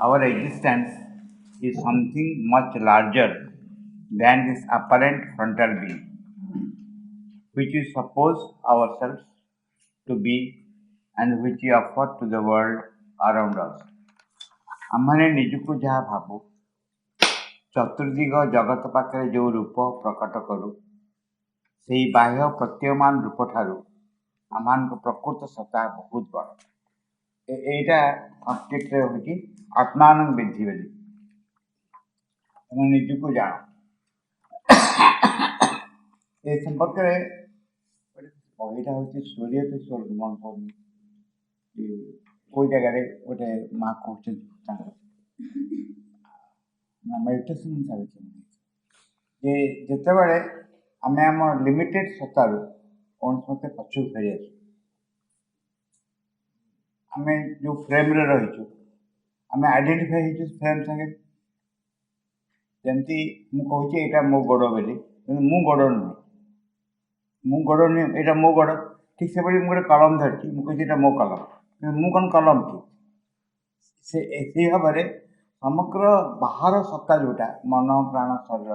our existence is something much larger than this apparent frontal being, which we suppose ourselves to be and which we offer to the world around us. आम्हाने निजକୁ ଯାହା ଭାବୁ ଚତୁର୍ଦିଗ ଜଗତ ପାଖରେ ଯେଉଁ ରୂପ ପ୍ରକଟ କରୁ ସେହି ବାହ୍ୟ ପ୍ରତୀୟମାନ ରୂପଠାରୁ ଆମମାନଙ୍କ ପ୍ରକୃତ ସତ୍ତା ବହୁତ ବଡ଼। ଏଇଟା ସଂସ୍କୃତରେ ହେଉଛି ଆତ୍ମାନଂ ବିଦ୍ଧି ବୋଲି। ତୁମେ ନିଜକୁ ଜାଣ। ଏ ସମ୍ପର୍କରେ ବହିଟା ହେଉଛି ସୂର୍ଯ୍ୟ କିଶୋର ମନେ ପଡ଼ୁନି କେଉଁ ଜାଗାରେ ଗୋଟେ ମା କହୁଛନ୍ତି ତାଙ୍କର ମେଡିଟେସନ୍ ଚାଲିଛି ଯେ ଯେତେବେଳେ ଆମେ ଆମ ଲିମିଟେଡ୍ ସତ୍ତାରୁ କୌଣସି ମତେ ପଛକୁ ଫେରି ଆସୁ, ଆମେ ଯେଉଁ ଫ୍ରେମ୍ରେ ରହିଛୁ ଆମେ ଆଇଡେଣ୍ଟିଫାଏ ହେଇଛୁ ଫ୍ରେମ୍ ସାଙ୍ଗରେ। ଯେମିତି ମୁଁ କହୁଛି ଏଇଟା ମୋ ଗୋଡ଼ ବୋଲି, କିନ୍ତୁ ମୁଁ ଗୋଡ଼ ନୁହେଁ, ମୁଁ ଗୋଡ଼ ନୁହେଁ, ଏଇଟା ମୋ ଗୋଡ଼। ଠିକ୍ ସେଭଳି ମୁଁ ଗୋଟେ କଲମ ଧରିଛି, ମୁଁ କହୁଛି ଏଇଟା ମୋ କଲମ, କିନ୍ତୁ ମୁଁ କ'ଣ କଲମ କି? ସେଇ ଭାବରେ ସମଗ୍ର ବାହାର ସତ୍ତା ଯେଉଁଟା ମନ ପ୍ରାଣ ଶରୀର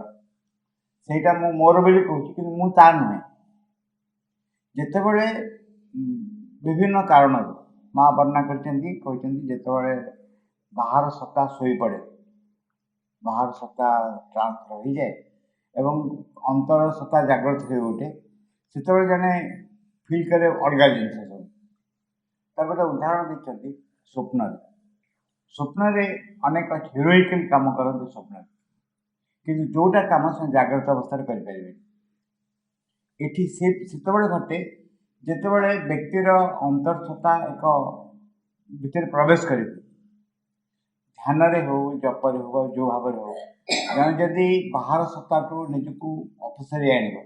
ସେଇଟା ମୁଁ ମୋର ବୋଲି କହୁଛି, କିନ୍ତୁ ମୁଁ ତା ନୁହେଁ। ଯେତେବେଳେ ବିଭିନ୍ନ କାରଣରୁ ମା ବର୍ଣ୍ଣନା କହିଛନ୍ତି ଯେତେବେଳେ ବାହାର ସତ୍ତା ଶୋଇପଡ଼େ, ବାହାର ସତ୍ତା ଟ୍ରାନ୍ସଫର ହୋଇଯାଏ ଏବଂ ଅନ୍ତର ସତ୍ତା ଜାଗ୍ରତ ହୋଇ ଉଠେ, ସେତେବେଳେ ଜଣେ ଫିଲ୍ କରେ ଅଲଗା ଜିନିଷ ସବୁ। ତାର ଗୋଟେ ଉଦାହରଣ ଦେଇଛନ୍ତି ସ୍ୱପ୍ନରେ। ସ୍ୱପ୍ନରେ ଅନେକ ହିରୋଇକାଲ କାମ କରନ୍ତି ସ୍ୱପ୍ନରେ, କିନ୍ତୁ ଯେଉଁଟା କାମ ସେ ଜାଗ୍ରତ ଅବସ୍ଥାରେ କରିପାରିବେନି। ଏଠି ସେତେବେଳେ ଘଟେ ଯେତେବେଳେ ବ୍ୟକ୍ତିର ଅନ୍ତର୍ସତ୍ତା ଏକ ଭିତରେ ପ୍ରବେଶ କରିବେ, ଧ୍ୟାନରେ ହେଉ ଜପରେ ହେଉ ଯେଉଁ ଭାବରେ ହେଉ, ଜଣେ ଯଦି ବାହାର ସତ୍ତାଠୁ ନିଜକୁ ଅପସରି ଆଣିବ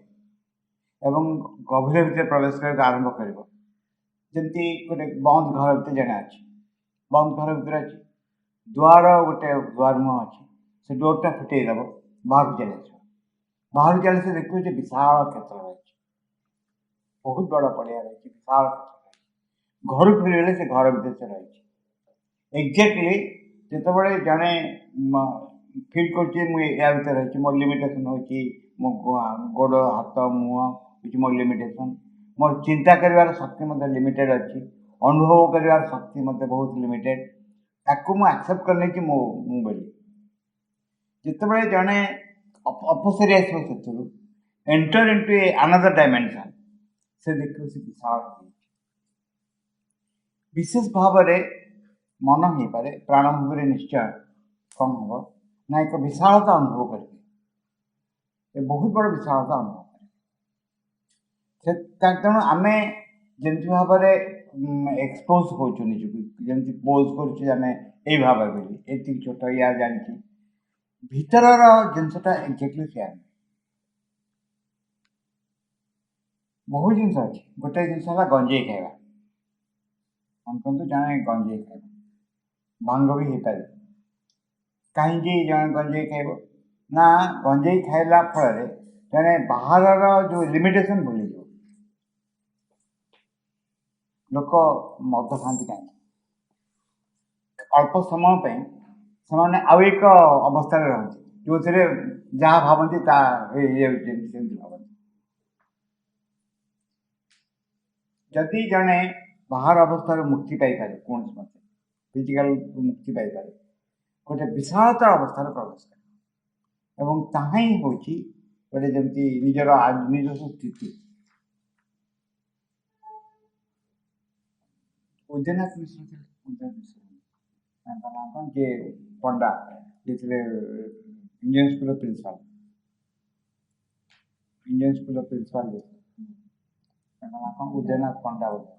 ଏବଂ ଗଭୀର ଭିତରେ ପ୍ରବେଶ କରିବାକୁ ଆରମ୍ଭ କରିବ, ଯେମିତି ଗୋଟେ ବନ୍ଦ ଘର ଭିତରେ ଜଣେ ଅଛି, ବନ୍ଦ ଘର ଭିତରେ ଅଛି, ଦୁଆର ଗୋଟେ ଦୁଆର ମୁହଁ ଅଛି, ସେ ଡୋରଟା ଫିଟେଇ ଦେବ, ବାହାରକୁ ଚାଲି ଆସିବ। ବାହାରକୁ ଚାଲି ସେ ଦେଖିବ ଯେ ବିଶାଳ କ୍ଷେତ୍ର ରହିଛି, ବହୁତ ବଡ଼ ପଡ଼ିଆ ରହିଛି, ବିଶାଳ କ୍ଷେତ୍ର ରହିଛି। ଘରକୁ ଫେରିଗଲେ ସେ ଘର ଭିତରେ ସେ ରହିଛି। ଏକ୍ଜାକ୍ଟଲି ଯେତେବେଳେ ଜଣେ ଫିଲ୍ କରୁଛି ମୁଁ ୟା ଭିତରେ ରହିଛି, ମୋର ଲିମିଟେସନ୍ ହେଉଛି, ମୋ ଗୋଡ଼ ହାତ ମୁହଁ ହେଉଛି ମୋର ଲିମିଟେସନ୍, ମୋର ଚିନ୍ତା କରିବାର ଶକ୍ତି ମଧ୍ୟ ଲିମିଟେଡ଼୍ ଅଛି, ଅନୁଭବ କରିବାର ଶକ୍ତି ମଧ୍ୟ ବହୁତ ଲିମିଟେଡ଼୍, ତାକୁ ମୁଁ ଆକ୍ସେପ୍ଟ କରିନେଇଛି ମୁଁ ବୋଲି। ଯେତେବେଳେ ଜଣେ ଅପସରି ଆସିବ ସେଥିରୁ, ଏଣ୍ଟର ଇଣ୍ଟୁ ଏ ଆନଦର ଡାଇମେନସନ୍, ସେ ଦେଖିବ ସେ ବିଶାଳ ହେଇଛି। ବିଶେଷ ଭାବରେ ମନ ହେଇପାରେ ପ୍ରାଣଭୂମିରେ ନିଶ୍ଚୟ କ'ଣ ହେବ ନା ଏକ ବିଶାଳତା ଅନୁଭବ କରିବେ, ଏ ବହୁତ ବଡ଼ ବିଶାଳତା ଅନୁଭବ କରିବେ। ତେଣୁ ଆମେ ଯେମିତି ଭାବରେ ଏକ୍ସପୋଜ ହେଉଛୁ ନିଜକୁ, ଯେମିତି ପୋଜ୍ କରୁଛୁ ଆମେ ଏଇ ଭାବରେ ବୋଲି, ଏତିକି ଛୋଟ ୟା ଜାଣିଛି, ଭିତରର ଜିନିଷଟା ଏକ୍ଜାକ୍ଟଲି ସେୟା ନୁହେଁ। ବହୁତ ଜିନିଷ ଅଛି। ଗୋଟେ ଜିନିଷ ହେଲା ଗଞ୍ଜେଇ ଖାଇବା। ମନେ ଜଣେ ଗଞ୍ଜେଇ ଖାଇବ, ଭାଙ୍ଗ ବି ହେଇପାରେ। କାହିଁକି ଜଣେ ଗଞ୍ଜେଇ ଖାଇବ ନା ଗଞ୍ଜେଇ ଖାଇଲା ଫଳରେ ଜଣେ ବାହାରର ଯେଉଁ ଲିମିଟେସନ୍ ଭୁଲିଯିବ। ଲୋକ ମଦ ଖାଆନ୍ତି କାହିଁକି? ଅଳ୍ପ ସମୟ ପାଇଁ ସେମାନେ ଆଉ ଏକ ଅବସ୍ଥାରେ ରହନ୍ତି ଯେଉଁଥିରେ ଯାହା ଭାବନ୍ତି ତା ସେମିତି ଭାବନ୍ତି। ଯଦି ଜଣେ ବାହାର ଅବସ୍ଥାରୁ ମୁକ୍ତି ପାଇପାରେ, କୌଣସି ମତେ ଫିଜିକାଲ ମୁକ୍ତି ପାଇପାରେ, ଗୋଟେ ବିଶାଳତା ଅବସ୍ଥାରେ ପ୍ରବେଶ କରେ ଏବଂ ତାହା ହିଁ ହେଉଛି ଗୋଟେ ଯେମିତି ନିଜର ନିଜସ୍ୱ ସ୍ଥିତି। ଉଦୟନାଥ ମିଶ୍ର ଥିଲେ, ତାଙ୍କ ନାଁ କ'ଣ, ଯେ ପଣ୍ଡା ଯେ ଥିଲେ Indian school of principal, Indian school of principal ଯେ ତାଙ୍କ ନାଁ କ'ଣ, ଉଦୟନାଥ ପଣ୍ଡା ବୋଧେ,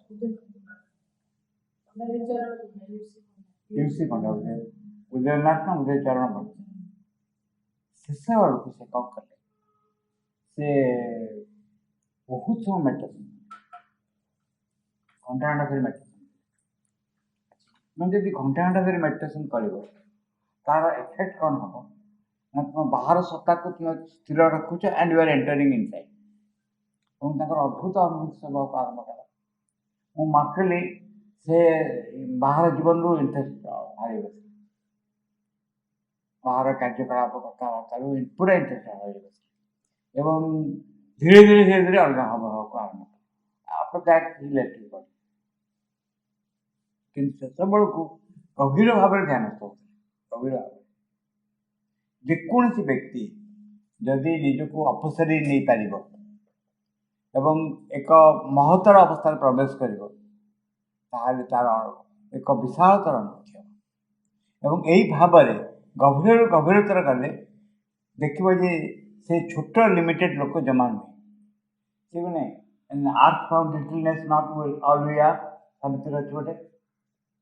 ୟୁସି ପଣ୍ଡା ବୋଧେ, ଉଦୟନାଥ ନା ଉଦୟ ଚରଣ ପଣ୍ଡା। ଶେଷ ବେଳକୁ ସେ କ'ଣ କଲେ, ସେ ବହୁତ ସମୟ ମେଡିଟେସନ୍, ଘଣ୍ଟା ଘଣ୍ଟା ଧରି ମେଡିଟେସନ୍। ଯଦି ଘଣ୍ଟା ଘଣ୍ଟା ଧରି ମେଡିଟେସନ୍ କରିବ, ତାର ଏଫେକ୍ଟ କ'ଣ ହେବ ନା ତୁମ ବାହାର ସତ୍ତାକୁ ତୁମେ ସ୍ଥିର ରଖୁଛ and you R entering inside. ଏବଂ ତାଙ୍କର ଅଦ୍ଭୁତ ଅନୁଭୂତି ସବୁ ଆରମ୍ଭ କଲା। ମୁଁ ମାର୍କଲି ସେ ବାହାର ଜୀବନରୁ ଇଣ୍ଟରେଷ୍ଟ ହାରି ବସିଲି। बाहर कार्यकलाप कथबार्ता पूरा इंटरेस्ट एवं धीरे धीरे अलग हम को आरंभ after that he let you go किंतु से बेलू गभीर भाव ध्यान गभीर भाव जेकोसी व्यक्ति जदि निजक अपसरी नहीं पार एवं एक महत्तर अवस्था प्रवेश कर तार एक विशालतर एवं यही भाव गभीर गभीरतर गले देखिए जे से छोट लिमिटेड लोक जमा नुहे से मैंने earth found littleness not all we are Savitri अच्छे गोटे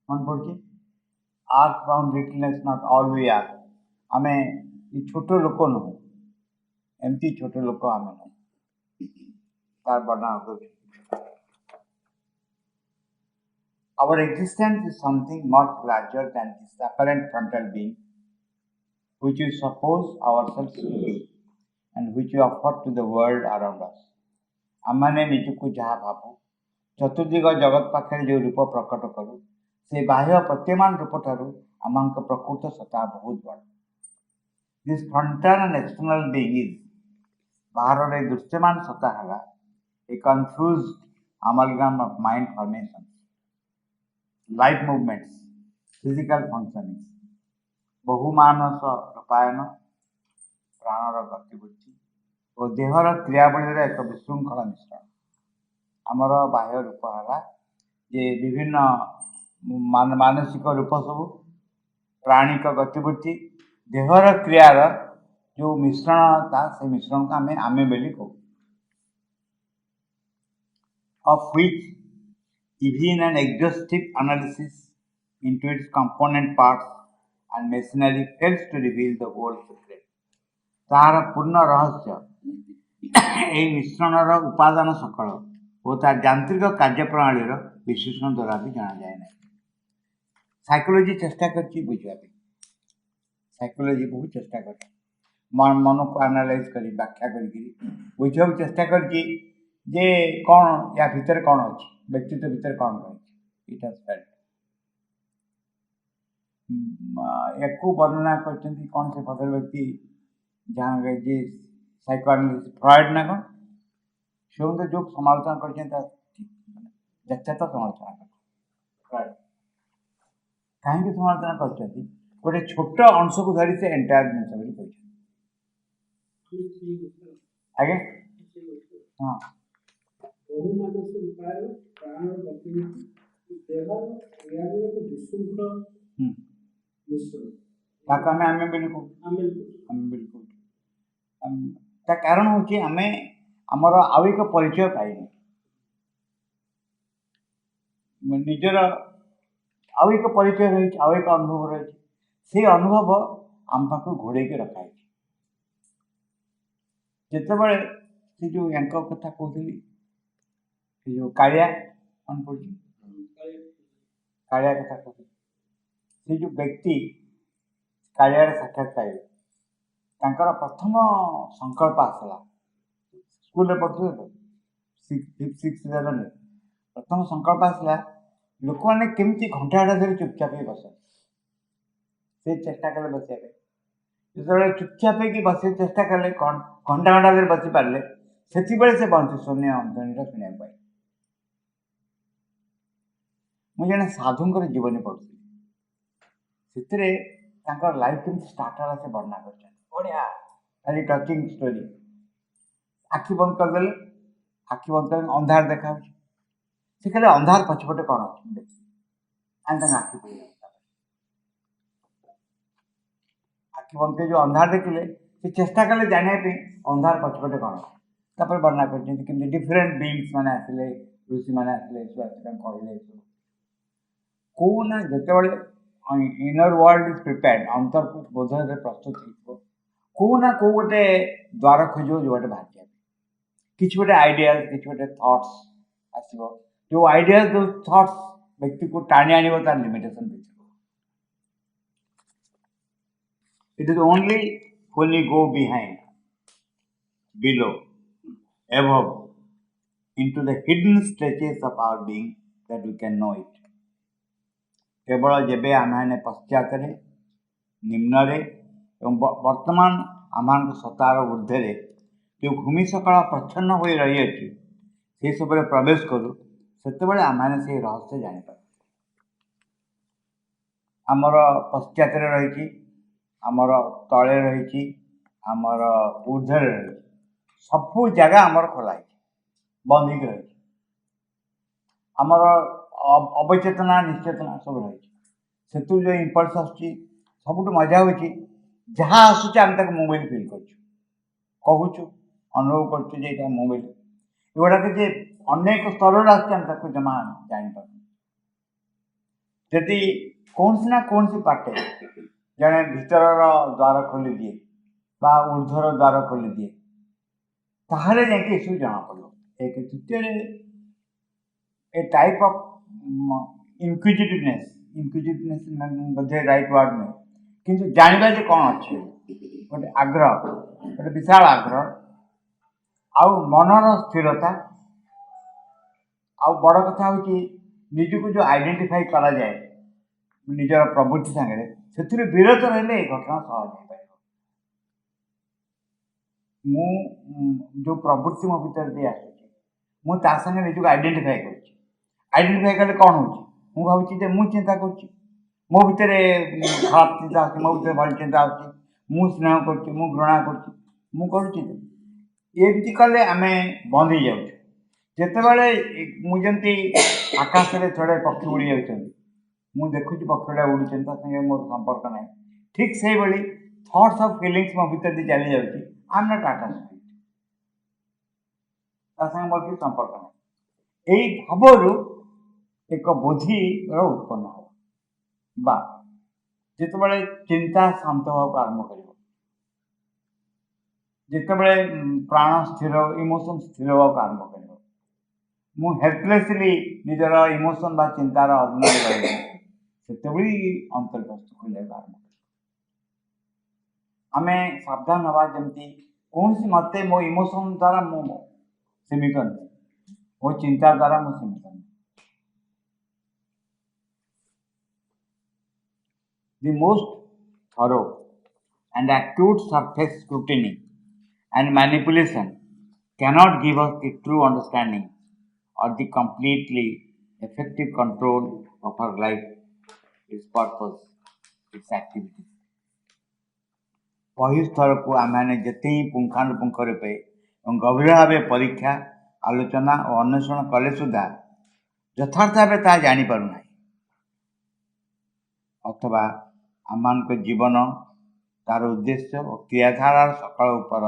मन पड़ी earth found littleness not all we are आम छोट लोक नुह एमती छोट लोक आम नुह तार वर्णना कर Our existence is something much larger than this apparent frontal being, which we suppose ourselves to be, and which we offer to the world around us. आमने निजको जहाँ भावु चतुर्दिग जगत पाखे जो रूप प्रकट करूँ से बाह्य प्रत्यमान रूप ठारू आम प्रकृत सत्ता बहुत बड़. This frontal and external being is बाहर दृश्यमान सत्ता है a confused amalgam of mind formations, life movements, physical functionings, बहुमानस Rupayan प्राणर गतिवृत्ति और देहर क्रियावली एक विशृंखला मिश्रण. आमर बाह्य रूप है जे विभिन्न मानसिक रूप सब प्राणिक गतिवृत्ति देहर क्रियार जो मिश्रण था से मिश्रण को आम आमे बोली कहू. Of which even an exhaustive analysis into its component parts and machinery fails to reveal the whole secret. तार पूर्ण रहस्य यही मिश्रणर उपादान सकल और तार यांत्रिक कार्यप्रणाली विश्लेषण द्वारा भी जाना जाए ना. साइकोलॉजी चेष्टा करची बुझा साइकोलॉजी बहुत चेष्टा कर मन को एनालाइज करी व्याख्या करी बुझा चेष्टा करची जे कौन या भीतर कौन अच्छी व्यक्तित्व भीतर कौन रही इट हैज फेल्ट या वर्णना कर कौन से भद्र व्यक्ति जहाँ जे साइकोएनालिस्ट फ्रॉइड ना कौन से उनके जो समालोचना कर यथार्थ समालोचना कर कहीं समालोचना कर गोटे छोट अंश को धरी से एंटायर जिन आगे हाँ बहुमानस उपाय प्राण गतिविधि देहर क्रियावली को विशृंखल मिश्रण ताका में आमे बिल्कुल ता कारण होची आमे हमर आउ एक परिचय पाइनी निजर आउ एक परिचय रही आउ एक अनुभव रही से अनुभव आम पाख घोड़े के रखा जिते से जो यांक कथा कहती जो कालिया मन पड़ी कालिया कथा कहती से जो व्यक्ति कालियार साक्षात पाइले तांकर प्रथम संकल्प आसला स्कूल पढ़ुए तो 5th 6th 7th प्रथम संकल्प आसला लोक मैंने केमती घंटा धरी चुपचाप बस से चेष्टा कले बस जो चुपचाप बस चेष्टा कले घंटा घंटा धरी बसी पारे से बंशी शून्य अंतनी शुणा पाए मुझे साधुंकर जीवनी पढ़ुी से लाइफ केमती स्टार्ट है से वर्णना कर बढ़िया खाली टचिंग स्टोरी आखि बंद करदे आखि बंद कर अंधार देखा से खाली अंधार पछपटे कौन अच्छे आखि आखि बंद कर जो अंधार देखिले से चेष्टा कले जानापी अंधार पछपटे कौन तापर वर्णना कर डिफरेंट बीइंग्स मैंने आसिले ऋषि मैंने आसिले कहले कौन जिते इनर वर्ल्ड इज प्रिपेयर्ड अंतर बोध प्रस्तुत होना कौ गोटे द्वार खोज जो बाहर जाए किसी गोटे आइडियाज किसी गोटे थॉट्स आसो जो आइडियाज जो थॉट्स व्यक्ति को टाणी आने तार limitation it is only when you go behind below above into the hidden stretches of our being that we can know it. केवल जेबे आम पश्चात निम्न ଏବଂ ବର୍ତ୍ତମାନ ଆମମାନଙ୍କ ସତାର ঊର୍ଦ୍ଧ୍ୱରେ ଯେଉଁ ଭୂମି ସକାଳ ପ୍ରଚ୍ଛନ୍ନ ହୋଇ ରହିଅଛି ସେସବୁରେ ପ୍ରବେଶ କରୁ ସେତେବେଳେ ଆମମାନେ ସେହି ରହସ୍ୟ ଜାଣିପାରୁ। ଆମର ପଶ୍ଚାତରେ ରହିଛି, ଆମର ତଳେ ରହିଛି, ଆମର ଊର୍ଦ୍ଧ୍ୱରେ ରହିଛି, ସବୁ ଜାଗା ଆମର ଖୋଲା ହେଇଛି, ବନ୍ଦ ହେଇକି ରହିଛି। ଆମର ଅବଚେତନା ନିଶ୍ଚେତନା ସବୁ ରହିଛି। ସେଥିରୁ ଯେଉଁ ଇମ୍ପଲ୍ସ ଆସୁଛି, ସବୁଠୁ ମଜା ହେଉଛି ଯାହା ଆସୁଛି ଆମେ ତାକୁ ମୁଁ ବୋଲି ଫିଲ୍ କରୁଛୁ, କହୁଛୁ, ଅନୁଭବ କରୁଛୁ ଯେ ଏଇଟା ମୁଁ ବୋଲି। ଏଗୁଡ଼ାକ ଯେ ଅନେକ ସ୍ତରରେ ଆସୁଛି ଆମେ ତାକୁ ଜମା ଜାଣିପାରୁଛୁ। ଯଦି କୌଣସି ନା କୌଣସି ପାଟେ ଜଣେ ଭିତରର ଦ୍ୱାର ଖୋଲିଦିଏ ବା ଊର୍ଦ୍ଧ୍ୱର ଦ୍ୱାର ଖୋଲିଦିଏ ତାହେଲେ ଯାଇକି ଏସବୁ ଜଣାପଡ଼ିବ। ଏକ ଦ୍ୱିତୀୟରେ ଏ ଟାଇପ୍ ଅଫ୍ ଇନକ୍ୟୁଜିଟିଭନେସ୍ ବୋଧେ ରାଇଟ୍ ୱାର୍ଡ଼ ନୁହେଁ, କିନ୍ତୁ ଜାଣିବା ଯେ କ'ଣ ଅଛି, ଗୋଟେ ଆଗ୍ରହ, ଗୋଟେ ବିଶାଳ ଆଗ୍ରହ, ଆଉ ମନର ସ୍ଥିରତା, ଆଉ ବଡ଼ କଥା ହେଉଛି ନିଜକୁ ଯେଉଁ ଆଇଡେଣ୍ଟିଫାଇ କରାଯାଏ ନିଜର ପ୍ରବୃତ୍ତି ସାଙ୍ଗରେ, ସେଥିରୁ ବିରତ ରହିଲେ ଏ ଘଟଣା ସହଜ ହେଇପାରିବ। ମୁଁ ଯେଉଁ ପ୍ରବୃତ୍ତି ମୋ ଭିତରେ ଦେଇ ଆସୁଛି, ମୁଁ ତା ସାଙ୍ଗେ ନିଜକୁ ଆଇଡେଣ୍ଟିଫାଇ କରୁଛି। ଆଇଡେଣ୍ଟିଫାଇ କଲେ କ'ଣ ହେଉଛି? ମୁଁ ଭାବୁଛି ଯେ ମୁଁ ଚିନ୍ତା କରୁଛି, ମୋ ଭିତରେ ଖରାପ ଚିନ୍ତା ଆସୁଛି, ମୋ ଭିତରେ ଭଲ ଚିନ୍ତା ଆସୁଛି, ମୁଁ ସ୍ନେହ କରୁଛି, ମୁଁ ଘୃଣା କରୁଛି, ମୁଁ କରୁଛି। ଏମିତି କଲେ ଆମେ ବନ୍ଦ ହେଇଯାଉଛୁ। ଯେତେବେଳେ ମୁଁ ଯେମିତି ଆକାଶରେ ଥରେ ପକ୍ଷୀ ଉଡ଼ି ଯାଉଛନ୍ତି, ମୁଁ ଦେଖୁଛି ପକ୍ଷୀଟା ଉଡ଼ୁଛନ୍ତି, ତା ସାଙ୍ଗେ ମୋର ସମ୍ପର୍କ ନାହିଁ। ଠିକ୍ ସେଇଭଳି ଥଟ୍ସ ଅଫ୍ ଫିଲିଙ୍ଗସ୍ ମୋ ଭିତରେ ଦେଇ ଚାଲି ଯାଉଛି, ଆଇ ଏମ୍ ନଟ୍ ଆଟାଚ୍ଡ, ତା ସାଙ୍ଗେ ମୋର କିଛି ସମ୍ପର୍କ ନାହିଁ। ଏଇ ଭାବରୁ ଏକ ବୋଧିର ଉତ୍ପନ୍ନ ହେବ ବା ଯେତେବେଳେ ଚିନ୍ତା ଶାନ୍ତ ହେବାକୁ ଆରମ୍ଭ କରିବ, ଯେତେବେଳେ ପ୍ରାଣ ସ୍ଥିର, ଇମୋସନ୍ ସ୍ଥିର ହେବାକୁ ଆରମ୍ଭ କରିବ, ମୁଁ ହେଲ୍ପଲେସଲି ନିଜର ଇମୋସନ୍ ବା ଚିନ୍ତାର ଅଧୀନରେ ରହିବି, ସେତେବେଳେ ଅନ୍ତର୍ଗସ୍ତ ଖୋଲିବାକୁ ଆରମ୍ଭ କରିବ। ଆମେ ସାବଧାନ ହେବା ଯେମିତି କୌଣସି ମତେ ମୋ ଇମୋସନ୍ ଦ୍ୱାରା ମୁଁ ସୀମିତ ନୁହେଁ, ମୋ ଚିନ୍ତା ଦ୍ୱାରା ମୁଁ ସୀମିତ ନୁହେଁ। The most thorough and acute surface scrutiny and manipulation cannot give us the true understanding or the completely effective control of our life, its purpose, its activities. ବହିସ୍ତରକୁ ଆମେମାନେ ଯେତେ ହିଁ ପୁଙ୍ଖାନୁପୁଙ୍ଖ ରୂପେ ଏବଂ ଗଭୀର ଭାବେ ପରୀକ୍ଷା, ଆଲୋଚନା ଓ ଅନ୍ୱେଷଣ କଲେ ସୁଦ୍ଧା ଯଥାର୍ଥ ଭାବେ ତାହା ଜାଣିପାରୁନାହିଁ, ଅଥବା ଆମମାନଙ୍କ ଜୀବନ ତାର ଉଦ୍ଦେଶ୍ୟ ଓ କ୍ରିୟାଧାରାର ସକାଳ ଉପର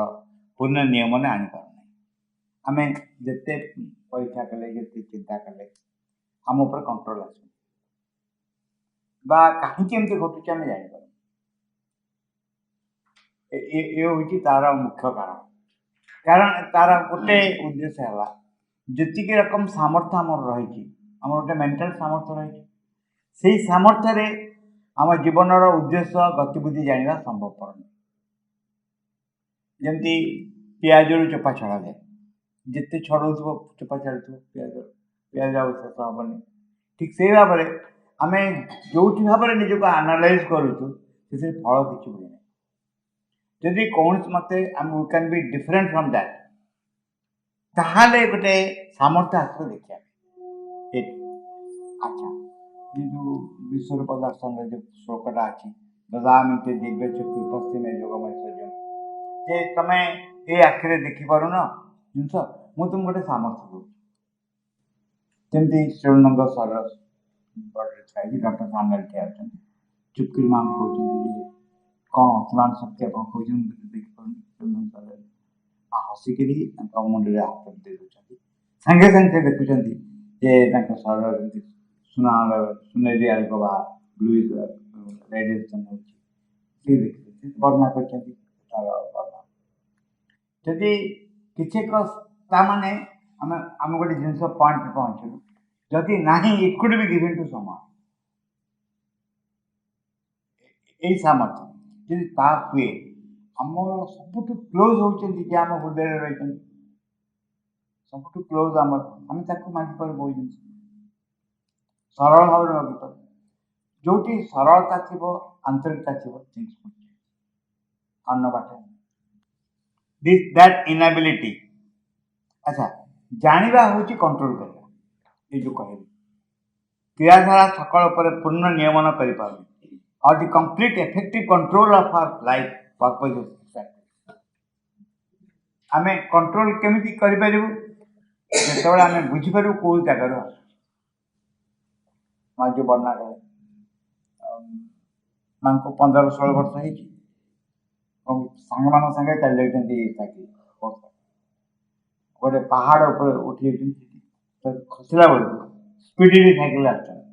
ପୂର୍ଣ୍ଣ ନିୟମରେ ଆଣିପାରୁନାହିଁ। ଆମେ ଯେତେ ପରୀକ୍ଷା କଲେ, ଯେତେ ଚିନ୍ତା କଲେ ଆମ ଉପରେ କଣ୍ଟ୍ରୋଲ ଆସୁନି ବା କାହିଁକି ଏମିତି ଘଟୁଛି ଆମେ ଜାଣିପାରୁନୁ। ଏ ହେଉଛି ତାର ମୁଖ୍ୟ କାରଣ ତାର ଗୋଟେ ଉଦ୍ଦେଶ୍ୟ ହେଲା ଯେତିକି ରକମ ସାମର୍ଥ୍ୟ ଆମର ରହିଛି, ଆମର ଗୋଟେ ମେଣ୍ଟାଲ ସାମର୍ଥ୍ୟ ରହିଛି, ସେଇ ସାମର୍ଥ୍ୟରେ ଆମ ଜୀବନର ଉଦ୍ଦେଶ୍ୟ ଗତିବିଧି ଜାଣିବା ସମ୍ଭବପର ନୁହେଁ। ଯେମିତି ପିଆଜରୁ ଚୋପା ଛଡ଼ାଯାଏ, ଯେତେ ଛଡ଼ଉଥିବ ଚୋପା ଛାଡ଼ୁଥିବ, ପିଆଜ ଆଉ ଶେଷ ହେବନି। ଠିକ୍ ସେଇ ଭାବରେ ଆମେ ଯେଉଁଠି ଭାବରେ ନିଜକୁ ଆନାଲାଇଜ୍ କରୁଛୁ ସେଥିରେ ଫଳ କିଛି ହୁଏ ନାହିଁ। ଯଦି କୌଣସି ମତେ ଆମେ we can be different from that, ତାହେଲେ ଗୋଟେ ସାମର୍ଥ୍ୟ ଆସିବ ଦେଖିବା ପାଇଁ। ଆଚ୍ଛା, ଏ ଯେଉଁ ବିଶ୍ୱରୂପ ଦର୍ଶନରେ ଯେଉଁ ଶ୍ଲୋକଟା ଅଛି, ଦଦାମି ତେ ଦିବ୍ୟ ଚକ୍ଷୁ ପଶ୍ଚିମେ ଯୋଗମୈଶ୍ୱର୍ଯ୍ୟମ୍, ଯେ ତମେ ଏ ଆଖିରେ ଦେଖିପାରୁନ ଜିନିଷ, ମୁଁ ତୁମକୁ ଗୋଟେ ସାମର୍ଥ୍ୟ ଦେଉଛି। ଯେମିତି ଶ୍ରୀନଙ୍ଗ ସହର ଡକ୍ଟର ସାମନାରେ ଠିଆ ଅଛନ୍ତି, ଚୁପକିରି ମାମ୍ କହୁଛନ୍ତି ଯେ କ'ଣ ଅତିମାନ ଶକ୍ତି ଆପଣ କହୁଛନ୍ତି ଦେଖିପାରୁନି, ଶ୍ରୀନଗର ହସିକିରି ତାଙ୍କ ମୁଣ୍ଡରେ ହାତ ଦେଇ ଦେଉଛନ୍ତି। ସାଙ୍ଗେ ସାଙ୍ଗେ ସେ ଦେଖୁଛନ୍ତି ଯେ ତାଙ୍କ ଶରୀର ଯେମିତି ସୁନେଲି ଆଲୋକ ବା ବ୍ଲୁ ରେଡିଏସନ୍ ହେଉଛି, ସେ ଦେଖିଛନ୍ତି, ବର୍ଣ୍ଣନା କରିଛନ୍ତି ତାର ବର୍ଣ୍ଣନା। ଯଦି କିଛି ଏକ ତାମାନେ ଆମେ ଗୋଟେ ଜିନିଷ ପଏଣ୍ଟରେ ପହଞ୍ଚିଲୁ, ଯଦି ନାହିଁ ଇଟ୍ କୁଡ୍ ବି ଗିଭେନ୍ ଟୁ ସମୱନ୍, ଏଇ ସାମର୍ଥ୍ୟ ଯଦି ତା ହୁଏ, ଆମର ସବୁଠୁ କ୍ଲୋଜ୍ ହେଉଛନ୍ତି ଯେ ଆମ ହୃଦୟରେ ରହିଛନ୍ତି, ସବୁଠୁ କ୍ଲୋଜ୍ ଆମର, ଆମେ ତାକୁ ମାଗିପାରୁ ବହୁ ଜିନିଷ, ସରଳ ଭାବରେ ମାଗିପାରୁ। ଯେଉଁଠି ସରଳତା ଥିବ, ଆନ୍ତରିକତା ଥିବ, अन्न बाटे दिस दैट इनएबिलिटी अच्छा जानिबा होची कंट्रोल करबा ये जो कहली क्रियाधारा सकल पर पूर्ण नियमन करि पाबे or the complete effective control of our life purpose आमे कंट्रोल केमिति करि परिबु जेतेबेले आमे बुझि पारू को जगार मा जो वर्णना करे मानको 15-16 वर्ष ହେଇଛି ସାଙ୍ଗମାନଙ୍କ ସାଙ୍ଗେ ଚାଲି ଯାଇଛନ୍ତି ସାଇକେଲ ଗୋଟେ ପାହାଡ଼ ଉପରେ ଉଠିଯାଇଛନ୍ତି ଖସିଲା ବେଳକୁ ସ୍ପିଡରେ ସାଇକେଲ ଆସୁଛନ୍ତି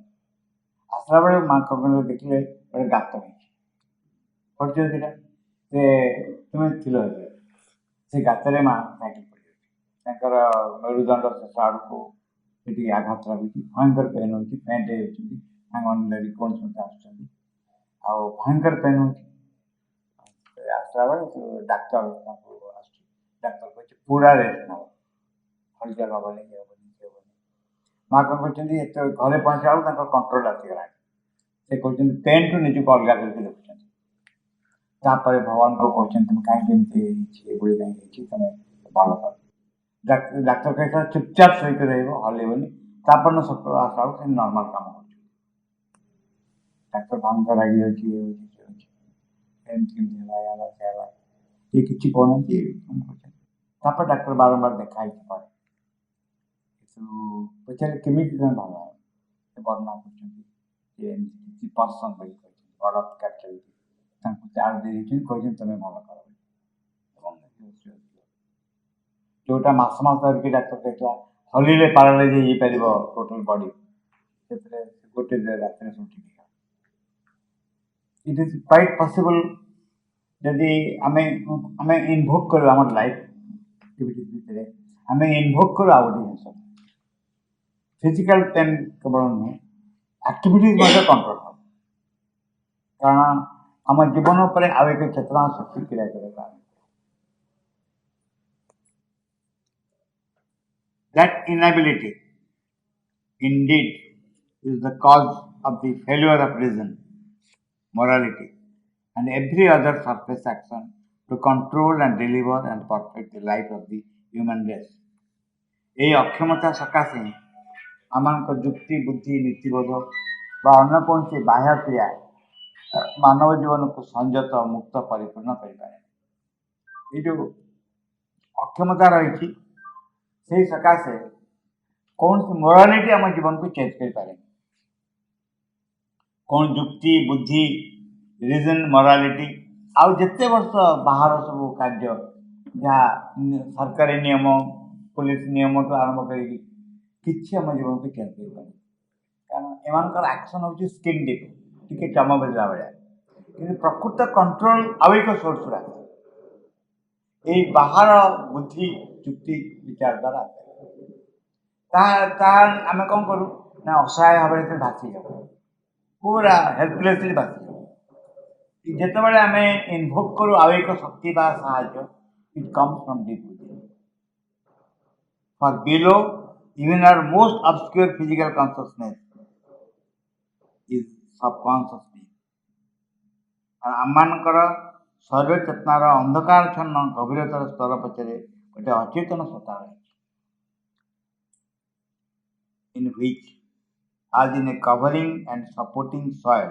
ଆସିଲା ବେଳେ ମାଙ୍କ ଦେଖିଲେ ଗୋଟେ ଗାତ ହେଇଛି ପଡ଼ିଯିବ ସେଟା ସେ ତୁମେ ଥିଲ ସେ ଗାତରେ ମା ସାଇକେଲ ପଡ଼ିଯାଉଛି ତାଙ୍କର ମେରୁଦଣ୍ଡ ଶେଷ ଆଡ଼କୁ ସେଠି ଆଘାତ ଲାଗୁଛି ଭୟଙ୍କର ପେନ୍ ହେଉଛି ଫେଣ୍ଟ ହେଉଛନ୍ତି ସାଙ୍ଗମାନେ କୌଣସି ମତେ ଆସୁଛନ୍ତି ଆଉ ଭୟଙ୍କର ପେନ୍ ହେଉଛି ଆସିଲା ବେଳେ ଡାକ୍ତର ତାଙ୍କୁ ଆସୁଛି ଡାକ୍ତର କହୁଛି ପୁରା ରେଷ୍ଟ ନେବ ହଲଚଲ ହେବନି ଇଏ ହେବନି ସେ ହେବନି ମା କ'ଣ କରୁଛନ୍ତି ଏତେ ଘରେ ପହଞ୍ଚିଲା ବେଳକୁ ତାଙ୍କର କଣ୍ଟ୍ରୋଲ ଆସିଗଲାଣି ସେ କହୁଛନ୍ତି ପେନ୍ଠୁ ନିଜକୁ ଅଲଗା କରିକି ଦେଖୁଛନ୍ତି ତାପରେ ଭଗବାନଙ୍କୁ କହୁଛନ୍ତି ତୁମେ କାହିଁକି ଏମିତି ହେଇଛି ଏଭଳି କାହିଁକି ହେଇଛି ତୁମେ ଭଲ କର ଡାକ୍ତର କହିଲା ଚୁପଚାପ ଶୋଇକି ରହିବ ହଲେଇବନି ତାପରେ ସକାଳୁ ଆସିଲା ବେଳକୁ ସେ ନର୍ମାଲ କାମ କରୁଛି ଡାକ୍ତର ଭୟଙ୍କର ରାଗି ଯାଉଛି ଇଏ ହେଉଛି ସେ ହେଉଛି ଏମିତି କେମିତି ହେଲା ସେ ହେଲା ଇଏ କିଛି କହୁନାହାନ୍ତି କାମ କରୁଛନ୍ତି ତାପରେ ଡାକ୍ତର ବାରମ୍ବାର ଦେଖା ହେଇଛି ପରେ ପଚାରିଲେ କେମିତି ତୁମେ ଭଲ ହେବ ସେ ବର୍ଣ୍ଣନା କରୁଛନ୍ତି ଯେ ଏମିତି କିଛି ପସନ୍ଦ ବୋଲି କହିଛନ୍ତି ବଡ଼ କ୍ୟାପିଟାଲ ତାଙ୍କୁ ଚାର୍ଜ ଦେଇଛନ୍ତି କହିଛନ୍ତି ତୁମେ ଭଲ କର ଏବଂ जोटा मास मास धरिकी डाक्तर कहला हलिले पारालाइज ହେଇପାରିବ टोटल बॉडी ସେଥିରେ ଗୋଟେ ରାତିରେ ସବୁ ଠିକ୍ ହେଇଗଲା इट इज क्वाइट पॉसिबल यदि आमे आमे इन्वोक करू आम लाइफ एक्टिविटीज भितर आमे इन्वोक करू आउ गोटे फिजिकल पेन केवल नुहे एक्टिविटीज कंट्रोल हम कारण आम जीवन पर आउ एक चेतना शक्ति क्रिया करे That inability indeed is the cause of the failure of reason, morality, and every other surface action to control and deliver and perfect the life of the human race. এই অক্ষমতা সকাশে আমার যুক্তি বুদ্ধি নীতিবোধ বা অন্য কৌশি বাহ্য ক্রিয়া মানব জীবনকে সংযত মুক্ত পরিপূর্ণ করে এই যে অক্ষমতা রয়েছে সেই सकाशे कौन सी मोरालिटी आम जीवन को चेंज कर पारे कौन युक्ति बुद्धि रिजन मोरालिटी आउ जिते वर्ष बाहर सब कार्य जहाँ सरकारी नियम पुलिस नियम तो आरंभ कर आम जीवन को चेंज कर पारे कारण एम एक्शन हूँ स्किन डिप टी चम बेला भाया कि प्रकृत कंट्रोल आउ एक सोर्स यही बाहर बुद्धि युक्ति विचार द्वारा आम कौन करूँ ना असहाय भाव में भासी जाऊ पूरा हेल्पलेसली भासी जाऊ जिते आम इनभोक करूँ आउ एक शक्ति साहाय्य it comes from deep within far below even our most obscure physical consciousness is subconscious being आमମାନଙ୍କର शरीर चेतनार अंधकार छन्न गभीरतार स्तर पछरे गोटे अचेतन सत्ता रही in which as in a covering and supporting soil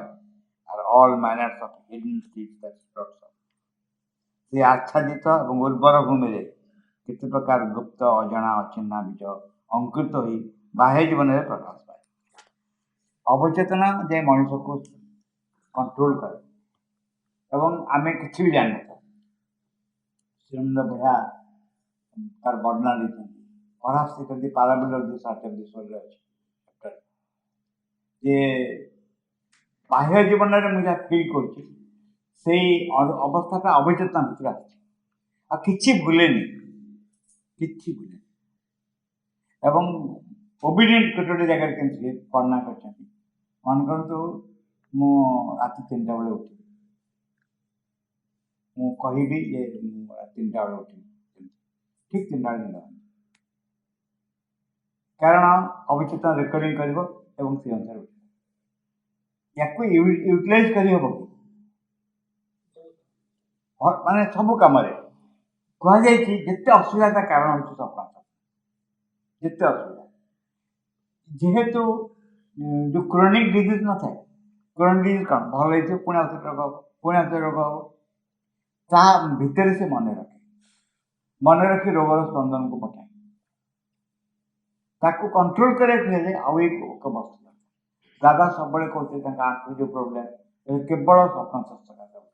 are all manners of hidden seeds that sprouts up. से आच्छादित और उर्वर भूमि केते प्रकार गुप्त अजना अचिन्हा बीज अंकुरित हो बाह्य जीवन में प्रकाश पाए अवचेतना जे मनुष्य को कंट्रोल करे एवं आमे किसी भी जान श्रीमंद बुढ़ा तार वर्णना देते perhaps it parable of this art of this world जे बाह्य जीवन में मुझे फिल कर अवस्था अवचेतना भितर आ किछि भूलेनी किछि भूलेनी एवं ओबिडिएंट गोटे जगह के वर्णना कर मन करतु मु राति 3टा बेले उठी मु कहबी ये 3टा बेले उठी ठीक 3टा बेले कारण अवचेतना रेकर्डिंग कर से अनुसार या यूटिलाइज कर ମାନେ ସବୁ କାମରେ କୁହାଯାଇଛି ଯେତେ ଅସୁବିଧା ତା କାରଣ ହେଉଛି ସବକଂସ, ଯେତେ ଅସୁବିଧା ଯେହେତୁ ଯେଉଁ କ୍ରୋନିକ୍ ଡିଜିଜ୍ ନଥାଏ, କ୍ରୋନିକ୍ ଡିଜିଜ୍ କ'ଣ ଭଲ ହେଇଥିବ ପୁଣି ଆଉଥରେ ରୋଗ ହେବ, ପୁଣି ଆଉଥରେ ରୋଗ ହେବ, ତା ଭିତରେ ସେ ମନେ ରଖି ରୋଗର ସ୍ପନ୍ଦନକୁ ପଠାଏ। ତାକୁ କଣ୍ଟ୍ରୋଲ କରିବାକୁ ହେଲେ ଆଉ ଏକ ବସ୍ତୁ ଦାଦା ସବୁବେଳେ କହୁଥିଲେ ତାଙ୍କ ଆଣ୍ଠୁ ଯେଉଁ ପ୍ରୋବ୍ଲେମ୍ କେବଳ ସବକଂସସ୍ ସକାଶେ ହେଉଛି।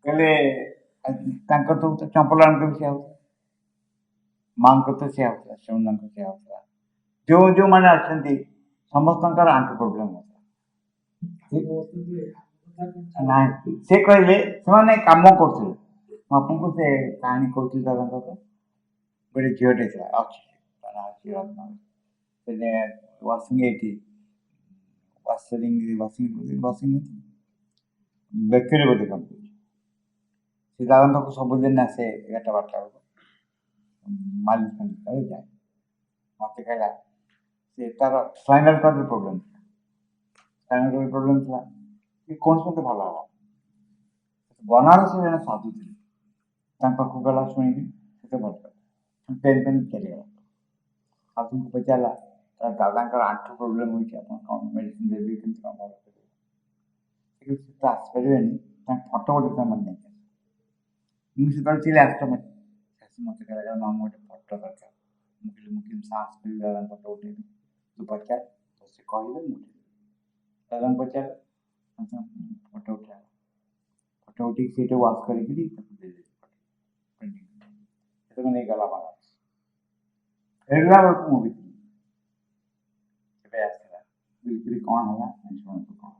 କହିଲେ ତାଙ୍କର ତ ଚମ୍ପଲାଙ୍କ ବି ସେୟା ହେଉଥିଲା, ମାଆଙ୍କର ତ ସେୟା ହେଉଥିଲା, ସୁନନ୍ଦଙ୍କ ସେୟା ହେଉଥିଲା, ଯେଉଁମାନେ ଅଛନ୍ତି ସମସ୍ତଙ୍କର ଆଣ୍ଠୁ ପ୍ରୋବ୍ଲେମ୍ ହେଉଥିଲା। ନାଇଁ ସେ କହିଲେ ସେମାନେ କାମ କରୁଥିଲେ। ମୁଁ ଆପଣଙ୍କୁ ସେ କାହାଣୀ କହୁଥିଲି ଦାଦାଙ୍କର, ଗୋଟେ ଝିଅଟେ ଥିଲା ଅଛି, ତା ନାଁ ଅଛି ରତ୍ନ। ସେ ବେକରୀ ବୋଧେ କାମ କରୁଛି। ସେ ଦାଦାଙ୍କ ପାଖକୁ ସବୁଦିନ ଆସେ 11ଟା 12ଟା ବେଳକୁ, ମାଲିଶ କରି ଯାଏ। ମୋତେ କହିଲା ସେ ତାର ସ୍ପାଇନାଲ୍ କର୍ଡ ପ୍ରୋବ୍ଲେମ୍ ଥିଲା, ସେ କୌଣସି ମତେ ଭଲ ହେଲା। ବନାରସ ଜଣେ ସାଧୁ ଥିଲେ, ତାଙ୍କ ପାଖକୁ ଗଲା ଶୁଣିକି ସେତେ ଭଲ କଲା, ପେନ୍ ଚାଲିଗଲା। ସାଧୁଙ୍କୁ ପଚାରିଲା ତାର ଦାଦାଙ୍କର ଆଣ୍ଠୁ ପ୍ରୋବ୍ଲେମ୍ ହେଉଛି, ଆପଣ କ'ଣ ମେଡ଼ିସିନ ଦେବି, କେମିତି କ'ଣ ଭଲ କରିବେ? ସେ ତ ଆସିପାରିବେନି, ତାଙ୍କ ଫଟୋ ଗୋଟେ ସେମାନେ ନେଇକି ଆସିବେ। ମୁଁ ସେତେବେଳେ ଥିଲି ଆଶ୍ରମରେ, ମୋତେ କହିଲା ନା ମୁଁ ଗୋଟେ ଫଟୋ ଦରକାର। ମୁଁ କେମିତି ସାହସ କରି ଦାଦାଙ୍କ ଫଟୋ ଉଠେଇବି, ତୁ ପଚାର, ସେ କହିଲେ ମୁଁ ଉଠେଇବି। ଦାଦାଙ୍କୁ ପଚାରିଲେ ଫଟୋ ଉଠେଇବା, ଫଟୋ ଉଠେଇକି ସେଇଟା ୱାଶ୍ କରିକିରି ତାକୁ ଦେଇଦେବି ସେଟାକୁ ନେଇଗଲା ବନାରସ। ଫେରିଲା ବେଳକୁ ମୁଁ ବି ଏବେ ଆସିଲା ବିଲକୁଲ କ'ଣ ହେଲା ଶୁଣନ୍ତୁ କ'ଣ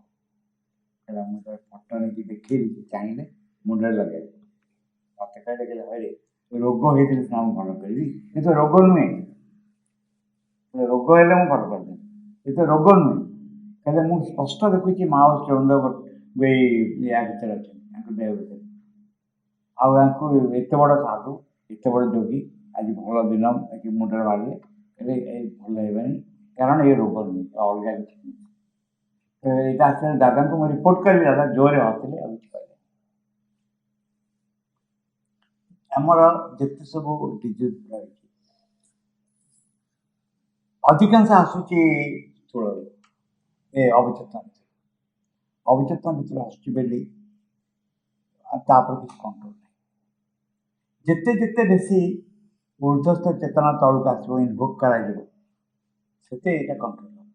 ହେଲା। ମୁଁ ତ ଫଟୋ ନେଇକି ଦେଖେଇଲି, ଚାହିଁଲେ ମୁଣ୍ଡରେ ଲଗେଇଲି। ମୋତେ କହିଲେ ହଇରେ ରୋଗ ହେଇଥିଲେ ସିନା ମୁଁ ଭଲ କରିବି, କିନ୍ତୁ ରୋଗ ନୁହେଁ, ରୋଗ ହେଲେ ମୁଁ ଭଲ କରିଦେବି, ଏ ତ ରୋଗ ନୁହେଁ। ହେଲେ ମୁଁ ସ୍ପଷ୍ଟ ଦେଖୁଛି ମା ଓ ଚଣ୍ଡ ୟା ଭିତରେ ଅଛନ୍ତି, ତାଙ୍କ ଦେହ ଭିତରେ। ଆଉ ୟାଙ୍କୁ ଏତେ ବଡ଼ ସାଧୁ, ଏତେ ବଡ଼ ଯୋଗୀ, ଆଜି ଭଲ ଦିନ ମୁଣ୍ଡରେ ବାହାରିଲେ ଏବେ ଭଲ ହେବେନି, କାରଣ ଏ ରୋଗ ନୁହେଁ, ଅଲଗା କିଛି ନୁହେଁ। ଏଇଟା ଆସିଲେ ଦାଦାଙ୍କୁ ମୁଁ ରିପୋର୍ଟ କଲି, ଦାଦା ଜୋରରେ ହସିଲେ ଆଉ କିଛି କହିଲେ। ଆମର ଯେତେ ସବୁ ଡିଜିଜ୍ ରହିଛି ଅଧିକାଂଶ ଆସୁଛି ସ୍ଥୂଳରେ, ଅବଚେତନ ଭିତରୁ ଆସୁଛି ବୋଲି ତାପରେ କିଛି କଣ୍ଟ୍ରୋଲ ନାହିଁ। ଯେତେ ବେଶୀ ଊର୍ଦ୍ଧ୍ୱସ୍ଥ ଚେତନା ତଳକୁ ଆସିବ, ଇନଭୋକ୍ କରାଯିବ, ସେତେ ଏଇଟା କଣ୍ଟ୍ରୋଲ ହେବ।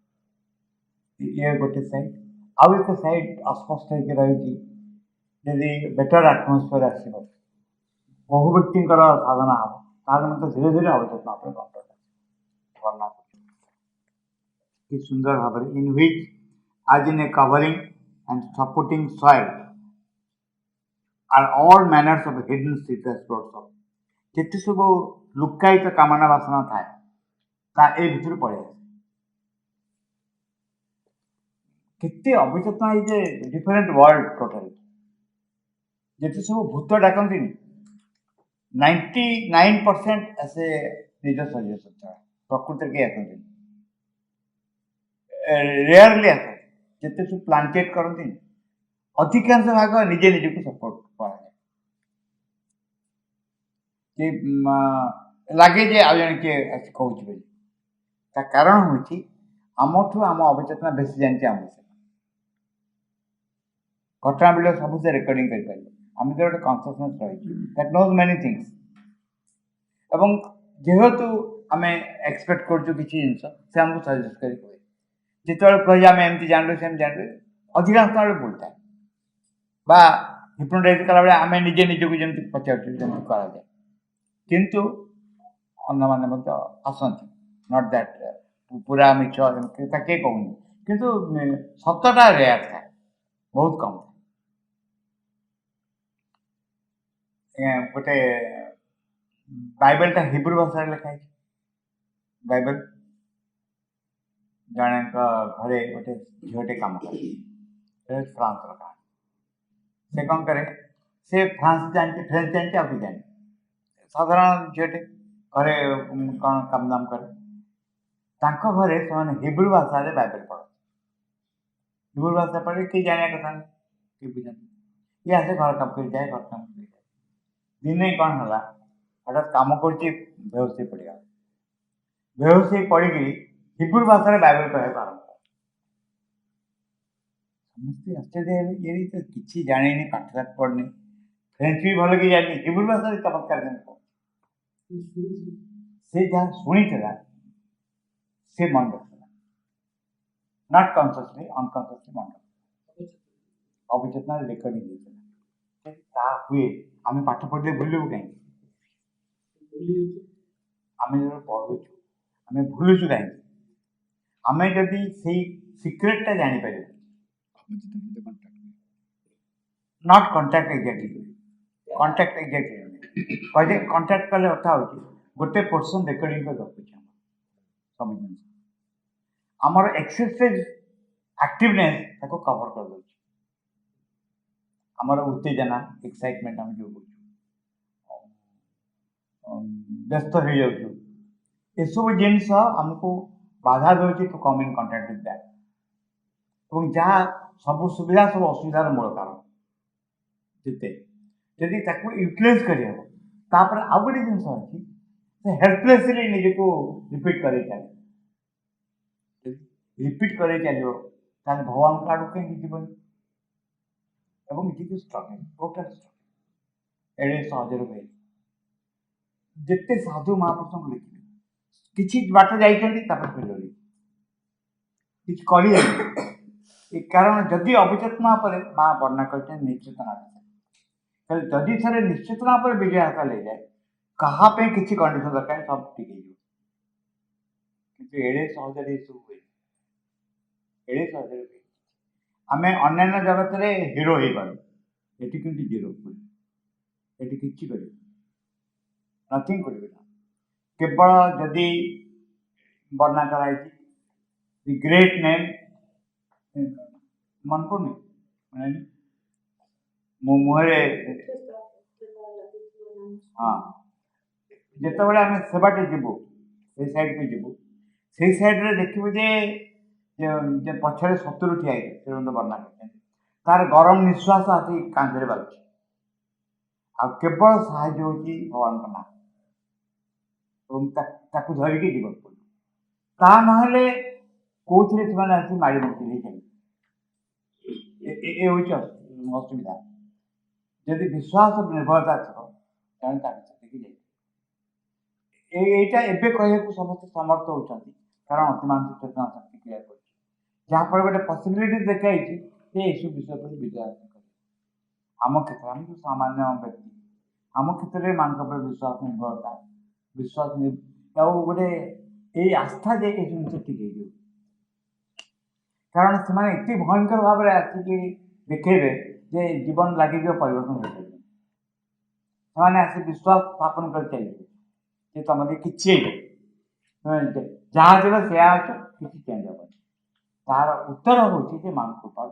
ଇଏ ଗୋଟେ ସାଇଡ୍। ଆଉ ଏକ ସାଇଡ୍ ଅସ୍ପଷ୍ଟ ହେଇକି ରହିଛି, ଯଦି ବେଟର ଆଟମୋସ୍ଫିୟର ଆସିବ, ବହୁ ବ୍ୟକ୍ତିଙ୍କର ସାଧନା ହେବ, ତାହେଲେ ମଧ୍ୟ ଧୀରେ ଧୀରେ ଅବଚେତନା ଉପରେ କଣ୍ଟ୍ରୋଲ ଆସିବ। କି ସୁନ୍ଦର ଭାବରେ in which as in a covering and supporting soil are all manners of hidden secret spots of ଯେତେ ସବୁ ଲୁକାୟିତ କାମନା ବାସନା ଥାଏ ତା ଏ ଭିତରୁ ପଳେଇ ଆସେ। କେତେ ଅବଚେତନ is a different world totally. ଯେତେ ସବୁ ଭୂତ ଡାକନ୍ତିନି 99% ଆସେ ନିଜ ଶରୀର ସହିତ, ପ୍ରକୃତିରେ କେହି ଆସନ୍ତିନି, ରେୟାରଲି ଆସେ। ଯେତେ ସବୁ ପ୍ଲାଣ୍ଟେଟ୍ କରନ୍ତିନି ଅଧିକାଂଶ ଭାଗ ନିଜେ ନିଜକୁ ସପୋର୍ଟ କରାଯାଏ, କି ଲାଗେ ଯେ ଆଉ ଜଣେ କିଏ ଆସି କହୁଛି ବୋଲି। ତା କାରଣ ହେଉଛି ଆମଠୁ ଆମ ଅବଚେତନା ବେଶୀ ଜାଣିଛି ଆମ ବିଷୟରେ। ଘଟଣା ଭିଡ଼ିଓ ସବୁ ସେ ରେକର୍ଡିଂ କରିପାରିବ। ଆମ ଭିତରେ ଗୋଟେ କନସିୟସନେସ୍ ରହିଛି ଦ୍ୟାଟ୍ ନୋଜ୍ ମେନି ଥିଙ୍ଗସ୍। ଏବଂ ଯେହେତୁ ଆମେ ଏକ୍ସପେକ୍ଟ କରୁଛୁ କିଛି ଜିନିଷ, ସେ ଆମକୁ ସଜେଷ୍ଟ କରି କୁହେ। ଯେତେବେଳେ କହିଲେ ଆମେ ଏମିତି ଜାଣିଲୁ ସେମିତି ଜାଣିଲୁ, ଅଧିକାଂଶ ବେଳେ ଭୁଲ ଥାଏ। ବା ହିପ୍ନୋଟାଇଜ୍ କଲାବେଳେ ଆମେ ନିଜେ ନିଜକୁ ଯେମିତି ପଚାରୁଛୁ ଯେମିତି କରାଯାଏ, କିନ୍ତୁ ଅନ୍ୟମାନେ ମଧ୍ୟ ଆସନ୍ତି। ନଟ୍ ଦ୍ୟାଟ୍ ପୁରା ମିଛ ତା କିଏ କହୁନି, କିନ୍ତୁ ସତଟା ରେୟାର ଥାଏ, ବହୁତ କମ୍ ଥାଏ। ଗୋଟେ ବାଇବେଲଟା ହିବ୍ରୁ ଭାଷାରେ ଲେଖା ହେଇଛି। ବାଇବେଲ ଜଣଙ୍କ ଘରେ ଗୋଟେ ଝିଅଟେ କାମ କରେ, ଫ୍ରାନ୍ସର କାମ। ସେ କ'ଣ କରେ, ସେ ଫ୍ରେଞ୍ଚ ଜାଣିଛି ଆଉ କିଛି ଜାଣିନି, ସାଧାରଣ ଝିଅଟେ ଘରେ କ'ଣ କାମ ଦାମ କରେ। ତାଙ୍କ ଘରେ ସେମାନେ ହିବ୍ରୁ ଭାଷାରେ ବାଇବେଲ ପଢ଼ନ୍ତି। ହିବ୍ରୁ ଭାଷା ପଢ଼ି କେହି ଜାଣିବା କଥା ନାହିଁ, କେହି ବୁଝନ୍ତି। ये आसे घर काम कर जाए, घर काम कर जाए। दिने कौन हला हठात काम करची बेहोश होई पड़िया। बेहोश होई पड़िकी हिब्रू भाषा बाइबल कहवा आरंभ कला। समस्ते आश्चर्य हेले, ये तो किसी जाने पाठ साठ पढ़नी, फ्रेंच भी भल कि जानी, हिब्रू भाषा चमत्कार केमती से जहाँ शुणी से मन रखा, नॉट कॉन्शियसली अनकॉन्शियसली मन रखा, अवचेतना रेकर्डिंग होता हुए आम पाठ पढ़ले भूलू कहीं आम जो पढ़ुचु आम भूलुचु कहीं आम जदि से सिक्रेटा जापर not contact exactly contact exactly कहते कंटाक्ट कले अर्थ हो गोटे पर्सन रेकर्डिंग कर रखुचे सब जिन आमर एक्सेसिव एक्टिवनेस ताको कवर कर दो आमर उत्तेजना एक्साइटमेंट आम जो व्यस्त हो जाऊँ एसबू जिनस आमको बाधा दूसरी to come in contact with that और जहाँ सब सुविधा सब असुविधार मूल कारण जिते जदि यूटिलाइज कर आउ गए जिन अच्छी हेल्पलेसली निजी को रिपीट कर चल रिपीट कर चलो भगवान का आड़ कहीं जीवन इट स्ट्रगल टोटाल स्ट्रगल एड़े सहजर हुए जिते साधु महापुरुष लिखिले किसी बाट जाइए किसी कर कारण जदि अवचेतना माँ वर्णना कर निश्चेतना जदि थे निश्चेतना विजय हासिल हो जाए कहापे किसी कंडीशन दरकार सब ठीक है एड़े सहजर सब हुए एड़े सहजर हुए आम अन्य जगत में हिरो हो पार ये कि जीरो ये कि नथिंग कर केवल जदि वर्णना कराई ग्रेट नेम मन पड़नी मो मुहरे हाँ जिते बड़े आम सेवाटे जीवु से सैड को जीवु से सैड्रे देखिए पछरे सतुर ठिया श्रीमंत वर्णना कर तार गरम निश्वास आसी कांधे बाजू आ केवल साहय हो भगवान का नाम धरिकी जीवन पड़े ता ना कौन से आसी माड़ी मुक्ति ये हूँ असुविधा जदि विश्वास निर्भरता थी यहाँ एवं कहूँ समस्त समर्थ होती कारण अतिमानसिक चेतना शक्ति क्रिया कर जहाँफल गोटे पसिबिलिटी देखाई सब विषय पर विजय हासिल कर आम क्षेत्र में जो सामान्य व्यक्ति आम क्षेत्र में मान विश्वास निर्भरता विश्वास गोटे ये आस्था जे जिन ठीक है कारण से इतने भयंकर भाव में आसिक देखेबे जे जीवन लगे परिवर्तन हो पाए आसी विश्वास स्थापन कर चलिए तुम कि जहाँ जब से किसी चेंज हे तार उत्तर हूँ मान कृपा